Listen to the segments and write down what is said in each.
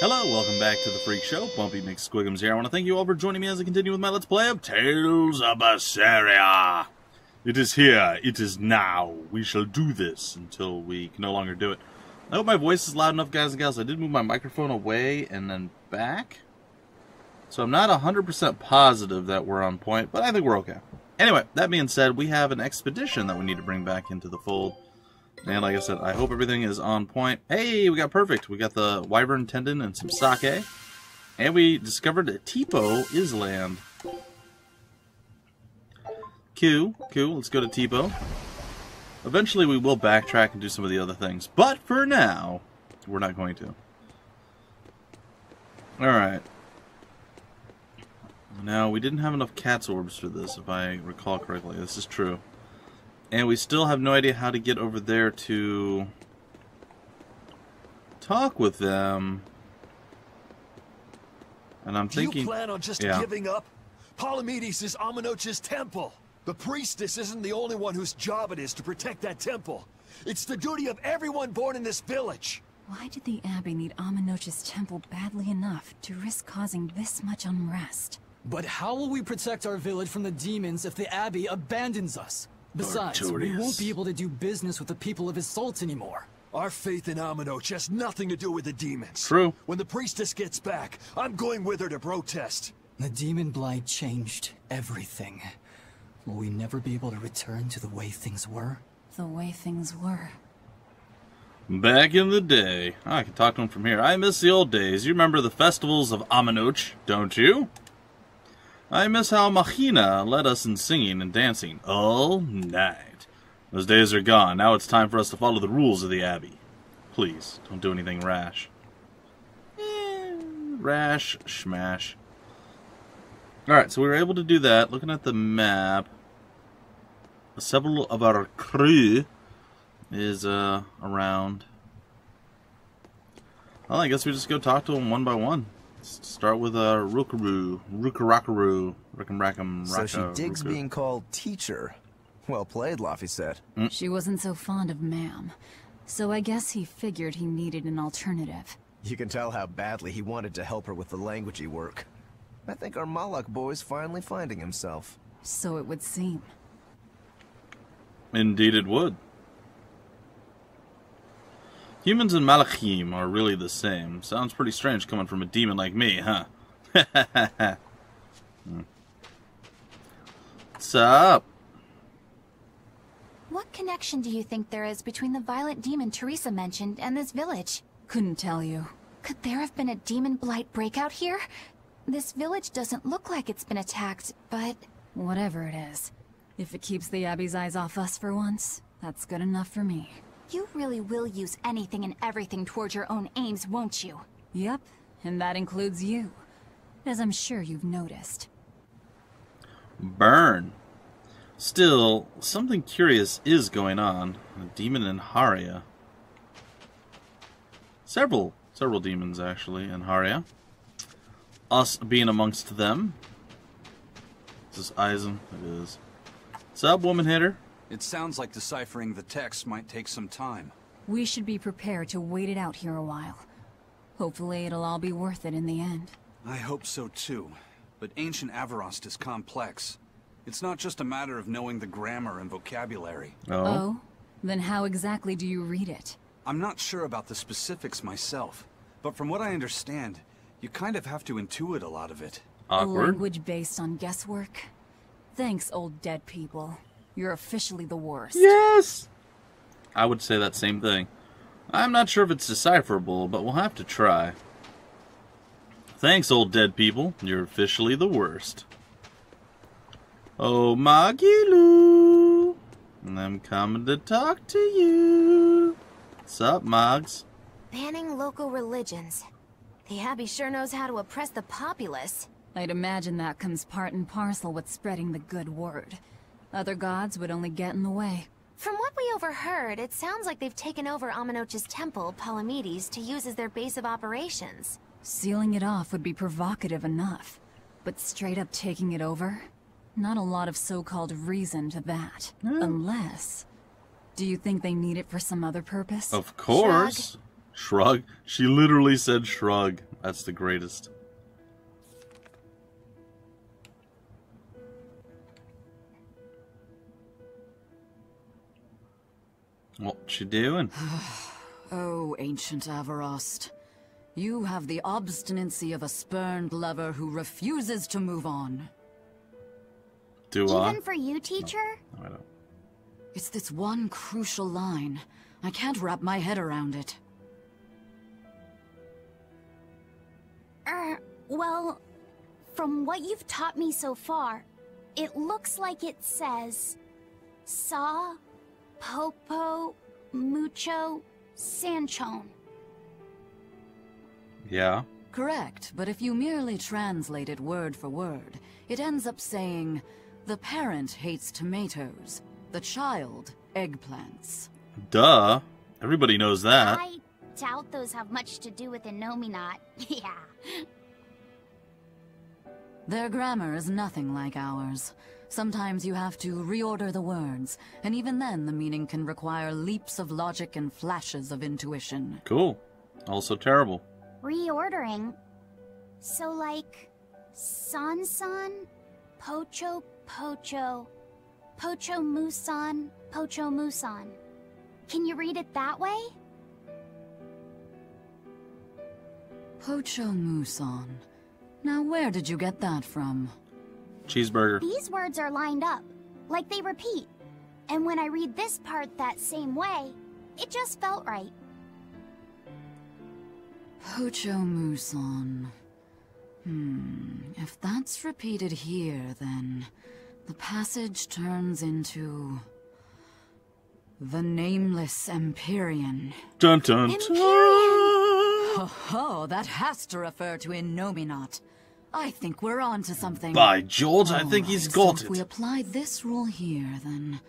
Hello, welcome back to the Phreak Show. Bumpy McSquigums here. I want to thank you all for joining me as I continue with my Let's Play of Tales of Berseria. It is here. It is now. We shall do this until we can no longer do it. I hope my voice is loud enough, guys and gals. I did move my microphone away and then back. So I'm not 100% positive that we're on point, but I think we're okay. Anyway, that being said, we have an expedition that we need to bring back into the fold. And like I said, I hope everything is on point. Hey, we got perfect. We got the wyvern tendon and some sake. And we discovered that Tipo is land. Cool. Let's go to Tipo. Eventually we will backtrack and do some of the other things. But for now, we're not going to. Alright. Now, we didn't have enough cat's orbs for this, if I recall correctly. This is true. And we still have no idea how to get over there to talk with them. And I'm thinking... Do you plan on just giving up? Palamedes is Amenoch's temple. The priestess isn't the only one whose job it is to protect that temple. It's the duty of everyone born in this village. Why did the abbey need Amenoch's temple badly enough to risk causing this much unrest? But how will we protect our village from the demons if the abbey abandons us? Besides, we won't be able to do business with the people of Isolt anymore. Our faith in Amenoch has nothing to do with the demons. True. When the priestess gets back, I'm going with her to protest. The demon blight changed everything. Will we never be able to return to the way things were? The way things were. Back in the day. I can talk to him from here. I miss the old days. You remember the festivals of Amenoch, don't you? I miss how Machina led us in singing and dancing all night. Those days are gone. Now it's time for us to follow the rules of the abbey. Please, don't do anything rash. Rash, smash. Alright, so we were able to do that. Looking at the map, several of our crew is around. Well, I guess we just go talk to them one by one. Start with Rookaroo, Rickum. So she digs being called teacher. Well played, Laffy said. She wasn't so fond of ma'am, so I guess he figured he needed an alternative. You can tell how badly he wanted to help her with the languagey work. I think our Malak boy's finally finding himself. So it would seem. Indeed it would. Humans and Malachim are really the same. Sounds pretty strange coming from a demon like me, huh? What's up? What connection do you think there is between the violent demon Teresa mentioned and this village? Couldn't tell you. Could there have been a demon blight breakout here? This village doesn't look like it's been attacked, but... Whatever it is. If it keeps the abbey's eyes off us for once, that's good enough for me. You really will use anything and everything towards your own aims, won't you? Yep, and that includes you. As I'm sure you've noticed. Burn. Still, something curious is going on. A demon in Haria. Several demons, actually, in Haria. Us being amongst them. Is this Eisen? It is. What's up, woman hitter? It sounds like deciphering the text might take some time. We should be prepared to wait it out here a while. Hopefully it'll all be worth it in the end. I hope so too. But ancient Avarost is complex. It's not just a matter of knowing the grammar and vocabulary. Oh? Then how exactly do you read it? I'm not sure about the specifics myself, but from what I understand, you kind of have to intuit a lot of it. Awkward. A language based on guesswork? Thanks, old dead people. You're officially the worst. Yes! I would say that same thing. I'm not sure if it's decipherable, but we'll have to try. Thanks, old dead people. You're officially the worst. Oh, Magilu! I'm coming to talk to you. What's up, Mogs? Banning local religions. The abbey sure knows how to oppress the populace. I'd imagine that comes part and parcel with spreading the good word. Other gods would only get in the way. From what we overheard, it sounds like they've taken over Amenoch's temple, Palamedes, to use as their base of operations. Sealing it off would be provocative enough. But straight up taking it over? Not a lot of so-called reason to that. Unless... Do you think they need it for some other purpose? Of course. Shrug? She literally said shrug. That's the greatest. What you doing? Oh, ancient Avarost. You have the obstinacy of a spurned lover who refuses to move on. Do I? Even for you, teacher? No, I don't. It's this one crucial line. I can't wrap my head around it. Well, from what you've taught me so far, it looks like it says... Sa, Popo, Mucho, Sanchon. Yeah? Correct, but if you merely translate it word for word, it ends up saying, the parent hates tomatoes, the child eggplants. Duh. Everybody knows that. I doubt those have much to do with Innominat. Yeah. Their grammar is nothing like ours. Sometimes you have to reorder the words, and even then the meaning can require leaps of logic and flashes of intuition. Cool. Also terrible. Reordering? So like... San-san, Pocho Pocho, Pocho Musan, Pocho Musan. Can you read it that way? Pocho Musan. Now where did you get that from? Cheeseburger. These words are lined up, like they repeat. And when I read this part that same way, it just felt right. Pocho Musan. If that's repeated here, then the passage turns into... the Nameless Empyrean. Dun dun dun! Oh, that has to refer to Innominat. I think we're on to something. By George, I think he's got so it. If we apply this rule here, then...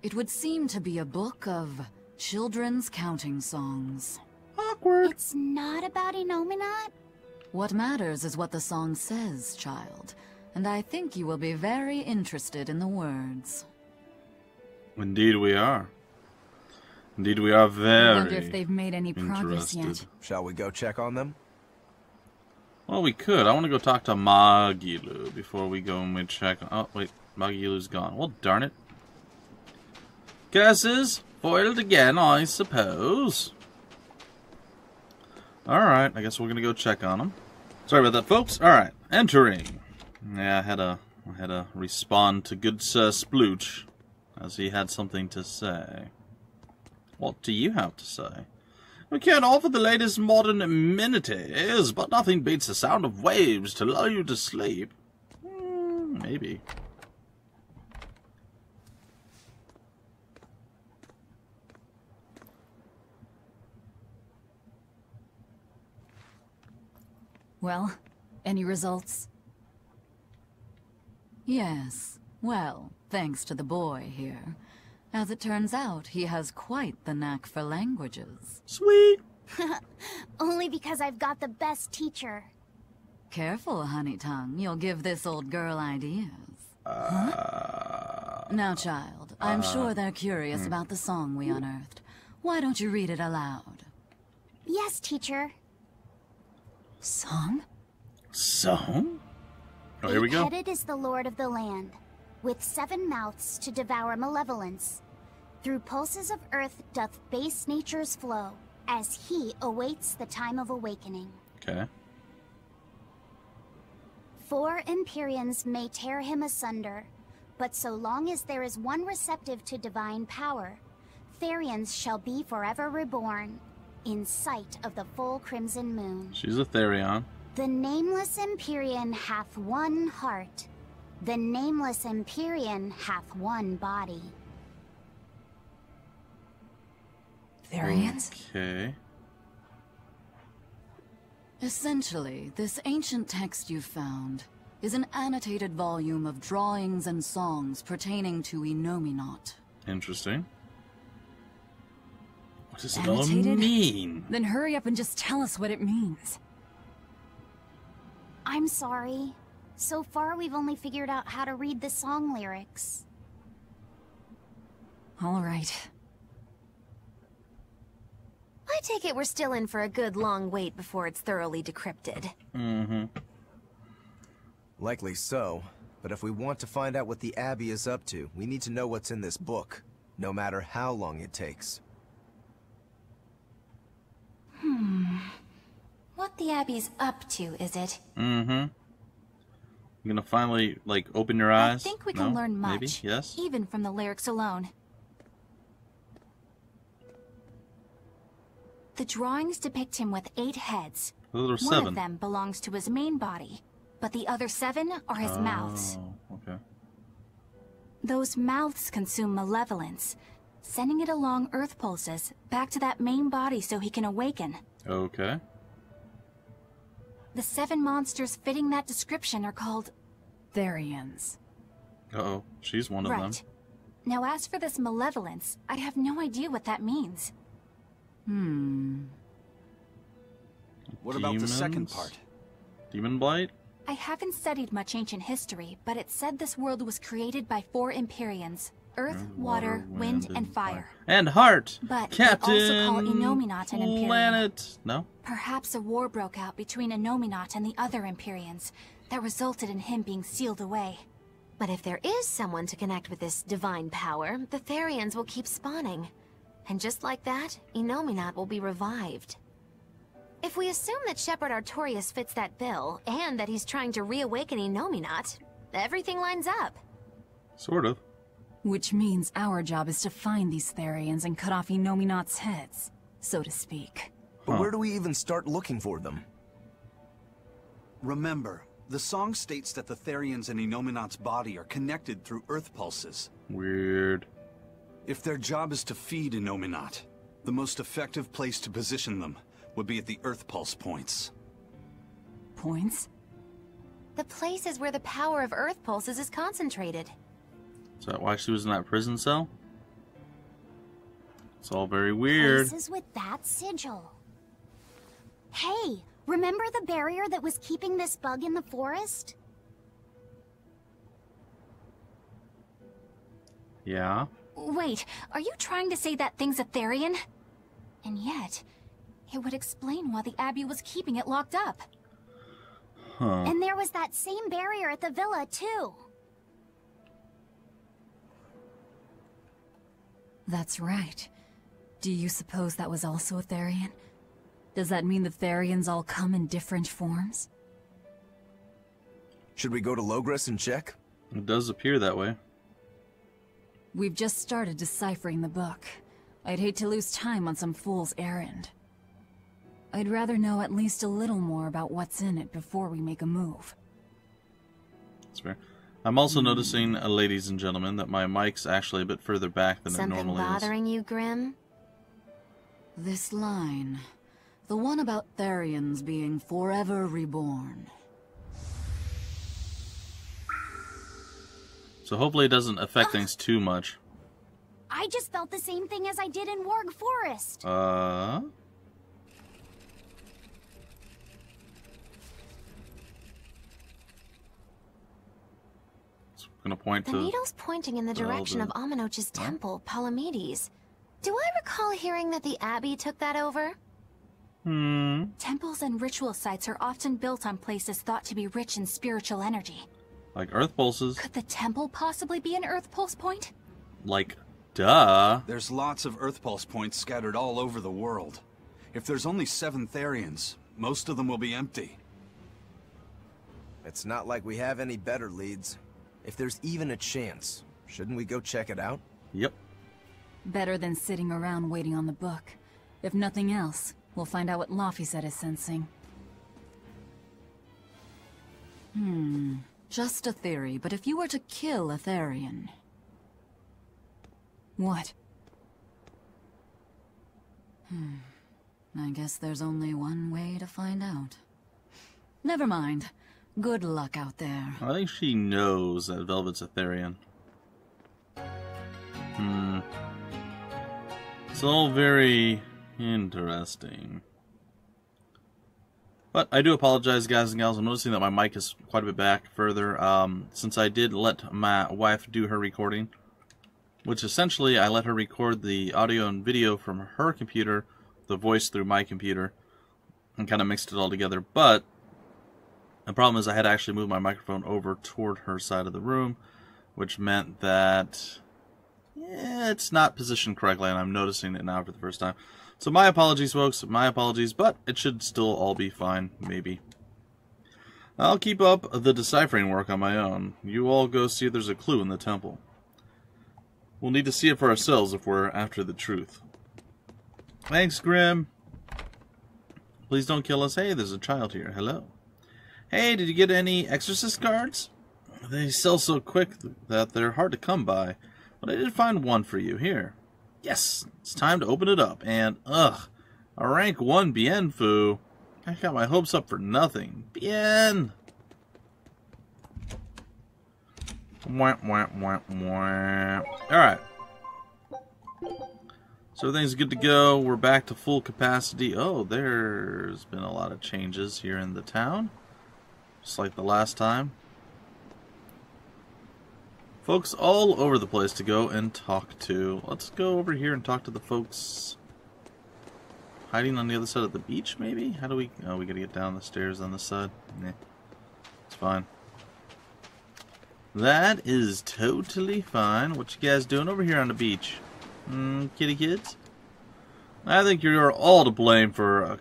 It would seem to be a book of children's counting songs. Awkward. It's not about Innominat? What matters is what the song says, child. And I think you will be very interested in the words. Indeed we are. Indeed we are very I wonder if they've made any progress interested. yet. Shall we go check on them? Well, we could. I want to go talk to Magilu before we go and we check. Oh, wait. Magilu's gone. Well, darn it. Guesses? Foiled again, I suppose. Alright, I guess we're going to go check on him. Sorry about that, folks. Alright, entering. Yeah, I had to respond to good Sir Splooch, as he had something to say. What do you have to say? We can't offer the latest modern amenities, but nothing beats the sound of waves to lull you to sleep. Maybe. Well, any results? Yes. Well, thanks to the boy here. As it turns out, he has quite the knack for languages. Sweet. Only because I've got the best teacher. Careful, honey tongue. You'll give this old girl ideas. Now, child, I'm sure they're curious about the song we unearthed. Why don't you read it aloud? Yes, teacher. Song? Song? Oh, here we go. Eight-headed is the lord of the land, with 7 mouths to devour malevolence. Through pulses of earth doth base nature's flow, as he awaits the time of awakening. Okay. 4 Empyreans may tear him asunder, but so long as there is one receptive to divine power, Therions shall be forever reborn, in sight of the full crimson moon. She's a Therion. The nameless Empyrean hath one heart. The nameless Empyrean hath one body. Therions? Okay. Essentially, this ancient text you found is an annotated volume of drawings and songs pertaining to Innominat. Interesting. What does it all Annotated? mean? Then hurry up and just tell us what it means. I'm sorry. So far, we've only figured out how to read the song lyrics. All right. take it we're still in for a good long wait before it's thoroughly decrypted. Mm-hmm. Likely so. But if we want to find out what the Abbey is up to, we need to know what's in this book, no matter how long it takes. What the Abbey's up to, is it? Mm-hmm. You're gonna finally, like, open your eyes? I think we can learn much. Maybe? Yes? Even from the lyrics alone. The drawings depict him with 8 heads. Those are 7. One of them belongs to his main body, but the other 7 are his mouths. Okay. Those mouths consume malevolence, sending it along Earth pulses back to that main body so he can awaken. Okay. The 7 monsters fitting that description are called Therions. Uh-oh, she's one of them. Right. Now as for this malevolence, I have no idea what that means. What about the second part? Demon Blight? I haven't studied much ancient history, but it said this world was created by 4 Empyreans. Earth, water, wind, and fire. And heart! But Captain they also call Innominat an Empyrean. Planet! No? Perhaps a war broke out between Innominat and the other Empyreans that resulted in him being sealed away. But if there is someone to connect with this divine power, the Therions will keep spawning. And just like that, Innominat will be revived. If we assume that Shepherd Artorius fits that bill, and that he's trying to reawaken Innominat, everything lines up. Sort of. Which means our job is to find these Therions and cut off Innominat's heads, so to speak. But where do we even start looking for them? Remember, the song states that the Therions in Innominat's body are connected through Earth pulses. Weird. If their job is to feed Innominat, the most effective place to position them would be at the Earth pulse points. Points? The places where the power of Earth pulses is concentrated. Is that why she was in that prison cell? It's all very weird. Places with that sigil. Hey, remember the barrier that was keeping this bug in the forest? Yeah. Wait, are you trying to say that thing's a Therion? And yet, it would explain why the Abbey was keeping it locked up. Huh. And there was that same barrier at the villa, too. That's right. Do you suppose that was also a Therion? Does that mean the Therions all come in different forms? Should we go to Logres and check? It does appear that way. We've just started deciphering the book. I'd hate to lose time on some fool's errand. I'd rather know at least a little more about what's in it before we make a move. That's fair. I'm also noticing, ladies and gentlemen, that my mic's actually a bit further back than it normally is. Something bothering you, Grim? This line. The one about Therions being forever reborn. So hopefully it doesn't affect things too much. I just felt the same thing as I did in Warg Forest. Gonna point the to needle's pointing in the direction of Amenoch's temple, Palamedes. Do I recall hearing that the Abbey took that over? Temples and ritual sites are often built on places thought to be rich in spiritual energy. like Earth pulses. Could the temple possibly be an Earth pulse point? Like, duh. There's lots of Earth pulse points scattered all over the world. If there's only 7 Therions, most of them will be empty. It's not like we have any better leads. If there's even a chance, shouldn't we go check it out? Yep. Better than sitting around waiting on the book. If nothing else, we'll find out what Laphicet is sensing. Just a theory, but if you were to kill a Therion... What? I guess there's only one way to find out. Never mind. Good luck out there. I think she knows that Velvet's a Therion. It's all very interesting. But I do apologize, guys and gals. I'm noticing that my mic is quite a bit back further. Since I did let my wife do her recording, which essentially I let her record the audio and video from her computer the voice through my computer and kind of mixed it all together. But the problem is I had to actually move my microphone over toward her side of the room, which meant that it's not positioned correctly, and I'm noticing it now for the first time. So my apologies, folks. My apologies, but it should still all be fine, maybe. I'll keep up the deciphering work on my own. You all go see if there's a clue in the temple. We'll need to see it for ourselves if we're after the truth. Thanks, Grim. Please don't kill us. Hey, there's a child here. Hello. Hey, did you get any exorcist cards? They sell so quick that they're hard to come by. But I did find one for you. Here. Yes, it's time to open it up. And, a rank 1 bien foo. I got my hopes up for nothing. Bien! Wah, wah, wah, wah. Alright. So everything's good to go. We're back to full capacity. Oh, there's been a lot of changes here in the town. Just like the last time. Folks all over the place to go and talk to. Let's go over here and talk to the folks hiding on the other side of the beach, maybe? How do we... Oh, we gotta get down the stairs on this side. Nah. It's fine. That is totally fine. What you guys doing over here on the beach? Kitty kids? I think you're all to blame for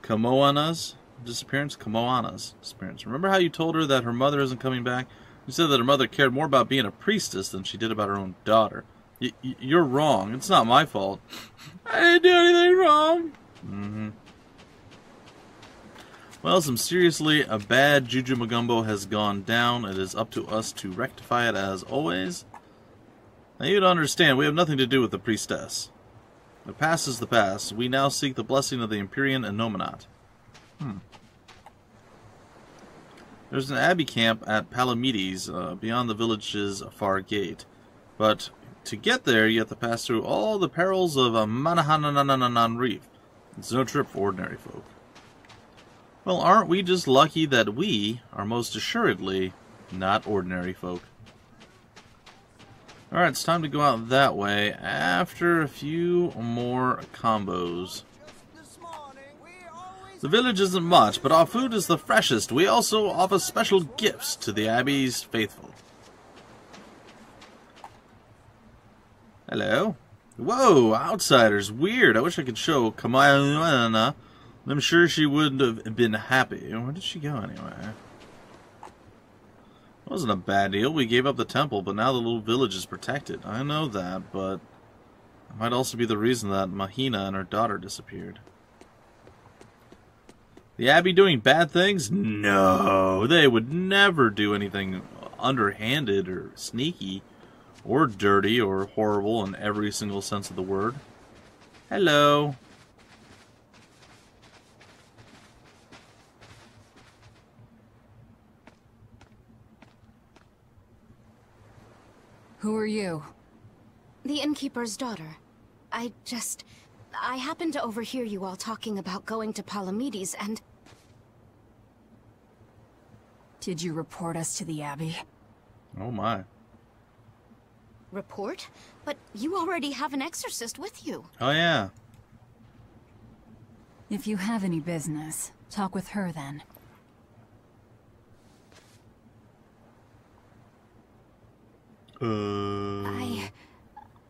Kamoana's disappearance. Kamoana's disappearance. Remember how you told her that her mother isn't coming back? You said that her mother cared more about being a priestess than she did about her own daughter. You're wrong. It's not my fault. I didn't do anything wrong. Well, some seriously a bad Juju Magumbo has gone down. It is up to us to rectify it as always. Now you don't understand, we have nothing to do with the priestess. The past is the past. We now seek the blessing of the Empyrean and Nominat. There's an abbey camp at Palamedes, beyond the village's far gate. But to get there, you have to pass through all the perils of Manahananan Reef. It's no trip for ordinary folk. Well, aren't we just lucky that we are most assuredly not ordinary folk? Alright, it's time to go out that way after a few more combos. The village isn't much, but our food is the freshest. We also offer special gifts to the Abbey's faithful. Hello. Whoa, outsiders. Weird. I wish I could show Kamayana. I'm sure she wouldn't have been happy. Where did she go anyway? It wasn't a bad deal. We gave up the temple, but now the little village is protected. I know that, but it might also be the reason that Mahina and her daughter disappeared. The Abbey doing bad things? No, they would never do anything underhanded or sneaky or dirty or horrible in every single sense of the word. Hello. Who are you? The innkeeper's daughter. I happened to overhear you all talking about going to Palamedes and... Did you report us to the Abbey? Oh my. Report? But you already have an exorcist with you. Oh yeah. If you have any business, talk with her then.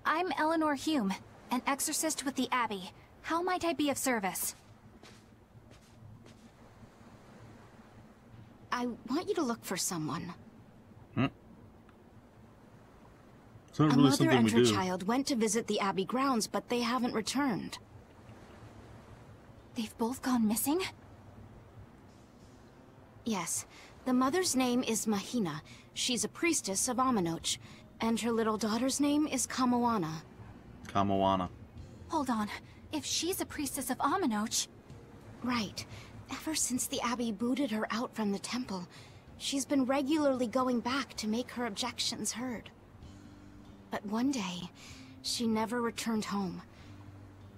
I'm Eleanor Hume, an exorcist with the Abbey. How might I be of service? I want you to look for someone. It's not A really mother something and we her do. child went to visit the Abbey grounds, but they haven't returned. They've both gone missing? Yes. The mother's name is Mahina. She's a priestess of Aminoch. And her little daughter's name is Kamoana. Kamoana. Hold on. If she's a priestess of Aminoch... Right. Ever since the Abbey booted her out from the temple, she's been regularly going back to make her objections heard. But one day, she never returned home.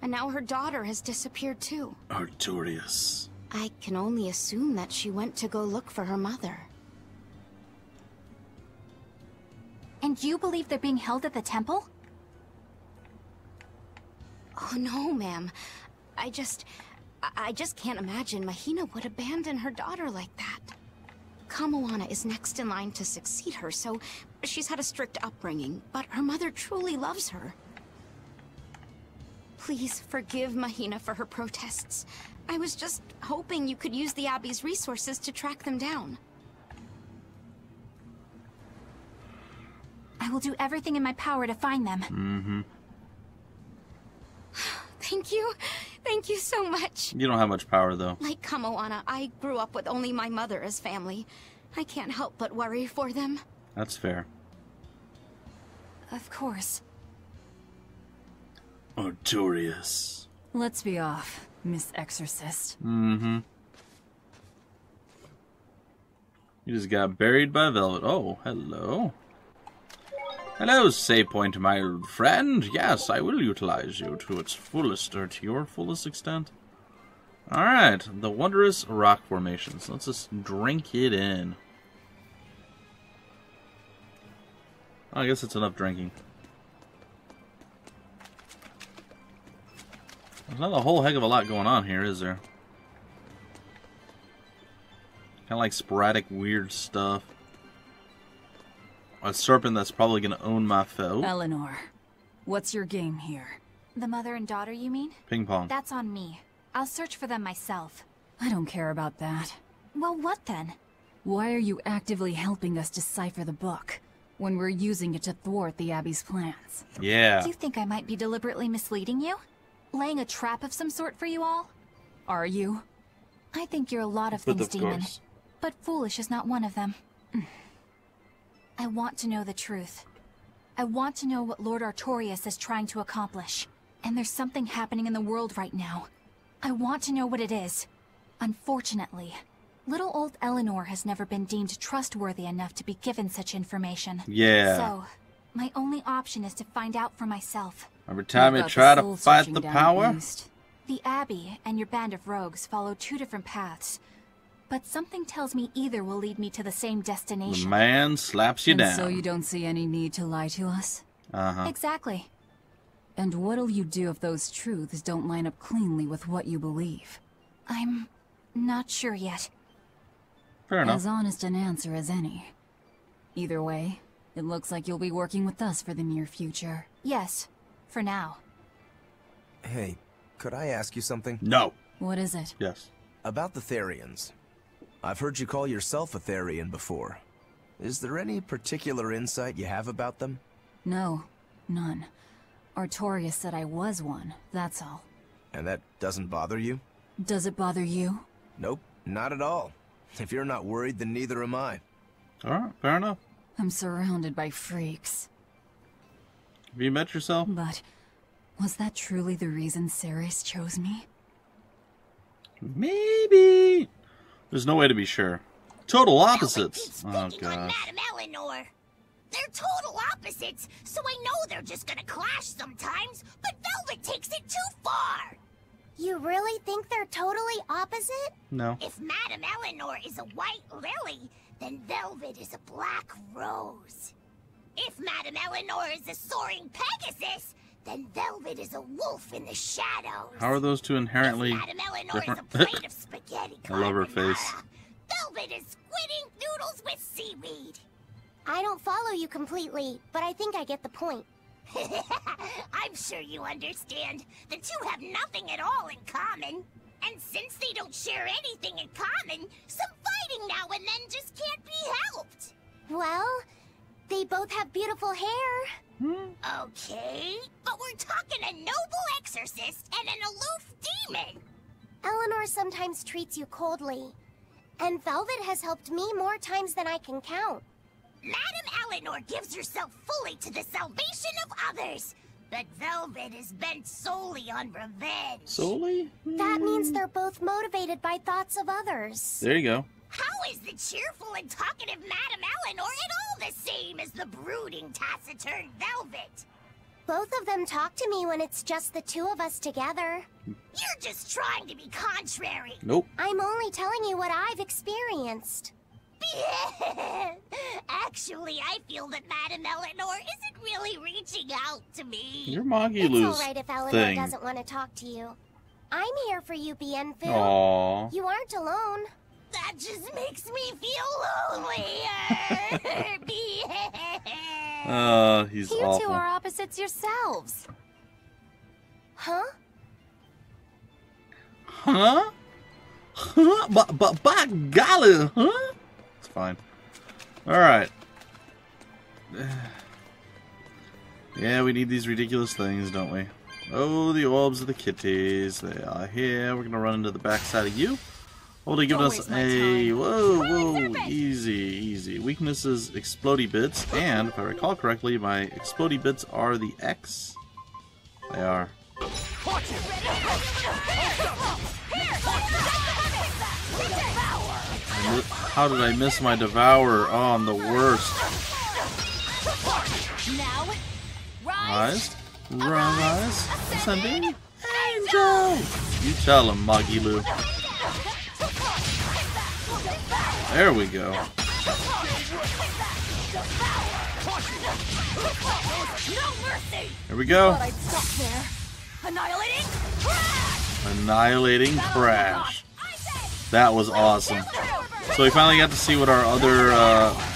And now her daughter has disappeared too. Artorias. I can only assume that she went to go look for her mother. And you believe they're being held at the temple? Oh no, ma'am. I just can't imagine Mahina would abandon her daughter like that. Kamoana is next in line to succeed her, so she's had a strict upbringing, but her mother truly loves her. Please forgive Mahina for her protests. I was just hoping you could use the Abbey's resources to track them down. I will do everything in my power to find them. Mm-hmm. Thank you. Thank you so much. You don't have much power, though. Like Kamoana, I grew up with only my mother as family. I can't help but worry for them. That's fair. Of course. Artorias. Let's be off, Miss Exorcist. Mm-hmm. You just got buried by Velvet. Oh, hello. Hello, save point, my old friend. Yes, I will utilize you to its fullest, or to your fullest extent. Alright, the wondrous rock formations. Let's just drink it in. Oh, I guess it's enough drinking. There's not a whole heck of a lot going on here, is there? Kind of like sporadic weird stuff. A serpent that's probably going to own my foe. Eleanor, what's your game here? The mother and daughter, you mean? Ping pong. That's on me. I'll search for them myself. I don't care about that. Well, what then? Why are you actively helping us decipher the book, when we're using it to thwart the Abbey's plans? Yeah. You think I might be deliberately misleading you? Laying a trap of some sort for you all? Are you? I think you're a lot of things, Demon. But foolish is not one of them. I want to know the truth. I want to know what Lord Artorias is trying to accomplish. And there's something happening in the world right now. I want to know what it is. Unfortunately, little old Eleanor has never been deemed trustworthy enough to be given such information. Yeah. So, my only option is to find out for myself. Every time you try to fight the power? The Abbey and your band of rogues follow two different paths. But something tells me either will lead me to the same destination. The man slaps you down. So you don't see any need to lie to us? Uh-huh. Exactly. And what'll you do if those truths don't line up cleanly with what you believe? I'm not sure yet. Fair enough. As honest an answer as any. Either way, it looks like you'll be working with us for the near future. Yes, for now. Hey, could I ask you something? No. What is it? Yes. About the Therions. I've heard you call yourself a Therion before. Is there any particular insight you have about them? No, none. Artorias said I was one, that's all. And that doesn't bother you? Does it bother you? Nope, not at all. If you're not worried, then neither am I. Alright, fair enough. I'm surrounded by freaks. Have you met yourself? But was that truly the reason Ceres chose me? Maybe. There's no way to be sure. Total opposites. Oh, God. Madame Eleanor. They're total opposites, so I know they're just gonna clash sometimes, but Velvet takes it too far. You really think they're totally opposite? No. If Madame Eleanor is a white lily, then Velvet is a black rose. If Madame Eleanor is a soaring Pegasus, then Velvet is a wolf in the shadows. How are those two inherently Madame Eleanor different? is a plate of spaghetti I love her face. Velvet is squid ink noodles with seaweed. I don't follow you completely, but I think I get the point. I'm sure you understand. The two have nothing at all in common. And since they don't share anything in common, some fighting now and then just can't be helped. Well, they both have beautiful hair. Okay, but we're talking a noble exorcist and an aloof demon. Eleanor sometimes treats you coldly, and Velvet has helped me more times than I can count. Madame Eleanor gives herself fully to the salvation of others, but Velvet is bent solely on revenge. Solely? That means they're both motivated by thoughts of others. There you go. How is the cheerful and talkative Madame Eleanor at all the same as the brooding, taciturn Velvet? Both of them talk to me when it's just the two of us together. You're just trying to be contrary. Nope. I'm only telling you what I've experienced. Actually, I feel that Madame Eleanor isn't really reaching out to me. Your Magilu's It's alright if Eleanor thing. doesn't want to talk to you. I'm here for you, Bien Phu. Aww. You aren't alone. That just makes me feel lonelier. He's You awful. two are opposites yourselves. Huh? Huh? Huh? But by golly, huh? It's fine. Alright. Yeah, we need these ridiculous things, don't we? Oh, the orbs of the kitties. They are here. We're gonna run into the backside of you. Holding giving us a... Whoa, easy, easy. Weaknesses, explodey bits, and if I recall correctly, my explodey bits are the X. They are. How did I miss my Devour? Oh, I'm the worst. Now, Rise. Rise. Ascending. Angel! You tell him, Magilu. There we go. Here we go. Annihilating Crash. That was awesome. So we finally got to see what our other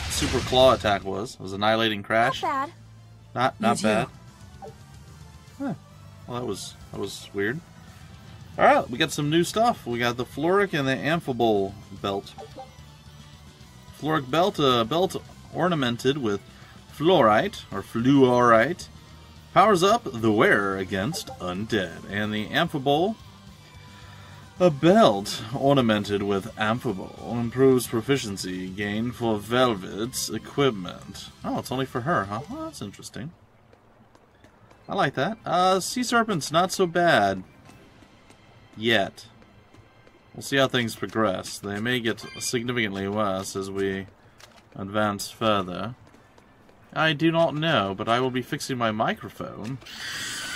super claw attack was. It was Annihilating Crash. Not bad. Not bad. Huh. Well, that was weird. Alright, we got some new stuff. We got the Phreak and the Amphibole belt. Phreak belt, a belt ornamented with fluorite, or fluorite, powers up the wearer against undead. And the Amphibole, a belt ornamented with amphibole, improves proficiency gained for Velvet's equipment. Oh, it's only for her, huh? Well, that's interesting. I like that. Sea Serpent's not so bad. Yet. We'll see how things progress. They may get significantly worse as we advance further. I do not know, but I will be fixing my microphone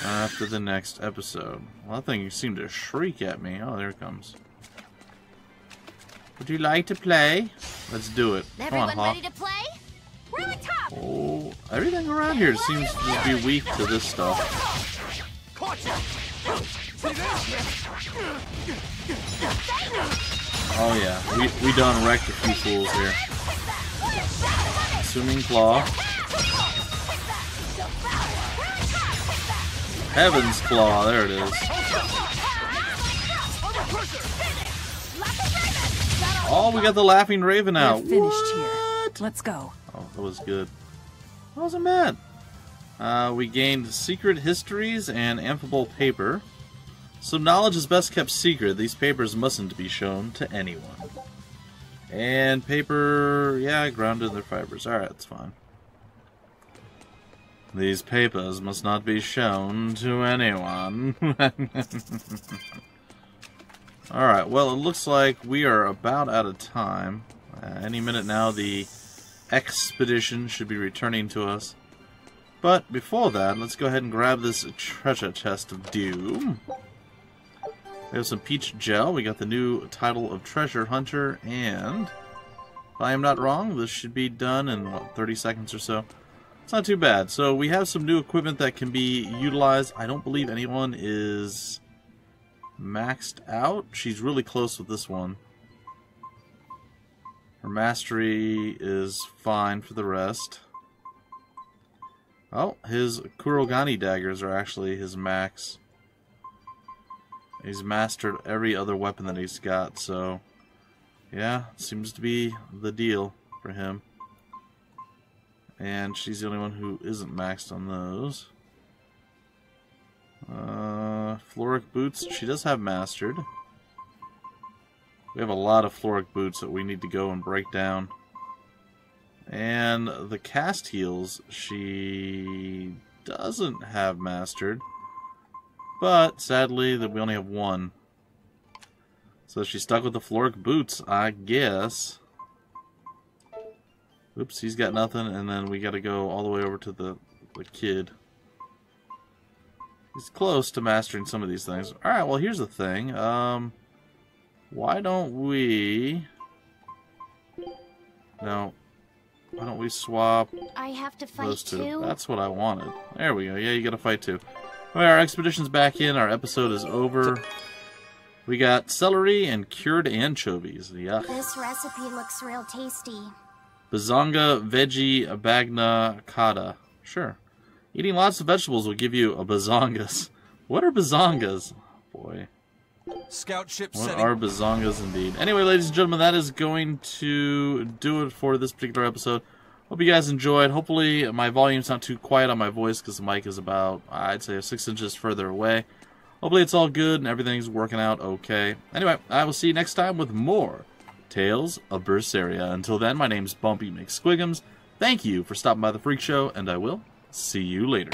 after the next episode. Well, that thing seemed to shriek at me. Oh, there it comes. Would you like to play? Let's do it. Come on, Hawk. Ready to play? We're on top. Oh, everything around here seems to be weak to this stuff. Oh yeah, we done wrecked a few fools here. Consuming Claw. Heaven's Claw, there it is. Oh, we got the Laughing Raven out. We're finished here. Let's go. Oh, that was good. That wasn't bad. We gained Secret Histories and Amphibole Paper. So knowledge is best kept secret. These papers mustn't be shown to anyone. And paper, yeah, grounded in their fibers. Alright, that's fine. These papers must not be shown to anyone. Alright, well, it looks like we are about out of time. Any minute now, the expedition should be returning to us. But before that, let's go ahead and grab this treasure chest of doom. We have some peach gel. We got the new title of Treasure Hunter, and if I am not wrong, this should be done in, what, 30 seconds or so. It's not too bad. So we have some new equipment that can be utilized. I don't believe anyone is maxed out. She's really close with this one. Her mastery is fine for the rest. Oh, his Kurogani daggers are actually his max. He's mastered every other weapon that he's got, so yeah, seems to be the deal for him. And she's the only one who isn't maxed on those. Phreak boots, she does have mastered. We have a lot of Phreak boots that we need to go and break down. And the cast heals, she doesn't have mastered. But, sadly, that we only have one. So she's stuck with the Phreak boots, I guess. Oops, he's got nothing, and then we gotta go all the way over to the kid. He's close to mastering some of these things. Alright, well, here's the thing. Why don't we Now, why don't we swap I have to fight those two? too? That's what I wanted. There we go. Yeah, you gotta fight too. Alright, our expedition's back in. Our episode is over. We got celery and cured anchovies. Yuck. This recipe looks real tasty. Bazonga veggie bagna cotta. Sure. Eating lots of vegetables will give you a bazongas. What are bazongas? Boy. Scout ship What setting. are bazongas indeed? Anyway, ladies and gentlemen, that is going to do it for this particular episode. Hope you guys enjoyed. Hopefully my volume's not too quiet on my voice because the mic is about, I'd say, 6 inches further away. Hopefully it's all good and everything's working out okay. Anyway, I will see you next time with more Tales of Berseria. Until then, my name's Bumpy McSquigums. Thank you for stopping by the Phreak Show, and I will see you later.